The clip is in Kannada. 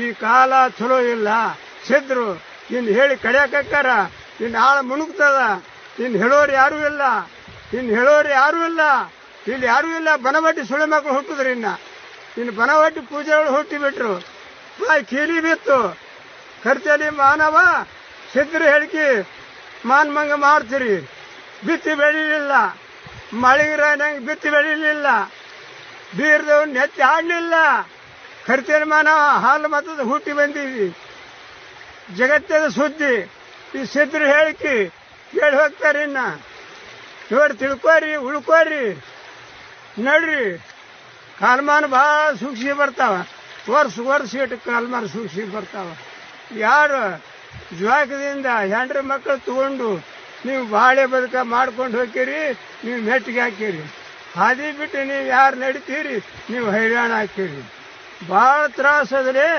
ಈ ಕಾಲ ಚಲೋ ಇಲ್ಲ. ಸಿದ್ರು ಇನ್ನು ಹೇಳಿ ಕಡಿಯಾಕಾರ ಇನ್ನು ಆಳ ಮುಣುಗ್ತದ. ಇನ್ನು ಹೇಳೋರು ಯಾರೂ ಇಲ್ಲ. ಇಲ್ಲಿ ಯಾರೂ ಇಲ್ಲ. ಬನವಟ್ಟಿ ಸುಳ್ಳು ಮಕ್ಕಳು ಹುಟ್ಟಿದ್ರಿ. ಇನ್ನು ಬನವಟ್ಟಿ ಪೂಜೆಗಳು ಹುಟ್ಟಿಬಿಟ್ರು. ಬಾಯಿ ಕೀಲಿ ಬಿತ್ತು. ಖರ್ಚಲ್ಲಿ ಮಾನವ ಸಿದ್ರು ಹೇಳಿಕೆ ಮಾನ್ಮಂಗ ಮಾಡ್ತೀರಿ. ಬಿತ್ತಿ ಬೆಳಿಲಿಲ್ಲ. ಮಳೆಗಿರಂಗೆ ಬಿತ್ತಿ ಬೆಳಿಲಿಲ್ಲ. ಬೀರ್ದವ್ ನೆತ್ತಿ ಆಡಲಿಲ್ಲ. ಖರ್ಚಲ್ಲಿ ಮಾನವ ಹಾಲು ಮತದ ಹುಟ್ಟಿ ಬಂದೀವಿ. ಜಗತ್ತದ ಸುದ್ದಿ ಈ ಸಿದ್ರು ಹೇಳಿಕೆ ಹೇಳಿ ಹೋಗ್ತಾರೆ. ನೋಡಿ ತಿಳ್ಕೋರಿ, ಉಳ್ಕೋರಿ, ನಡ್ರಿ. ಕಾಲಮಾನ ಭಾಳ ಸೂಕ್ಷ್ಮ ಬರ್ತಾವ. ವರ್ಷ ಇಟ್ಟು ಕಾಲಮಾನ ಸೂಕ್ಷ್ಮ ಬರ್ತಾವ. ಯಾರು ಜ್ವಾಕದಿಂದ ಹೆಂಡ್ರ ಮಕ್ಕಳು ತಗೊಂಡು ನೀವು ಬಾಳೆ ಬದುಕ ಮಾಡ್ಕೊಂಡು ಹೋಗ್ತೀರಿ, ನೀವು ಮೆಟ್ಟಿಗೆ ಹಾಕಿರಿ. ಹಾದಿ ಬಿಟ್ಟು ನೀವು ಯಾರು ನಡಿತೀರಿ, ನೀವು ಹೈರಾಣ ಹಾಕಿರಿ. ಭಾಳ ತ್ರಾಸ ಅದ್ರಿ.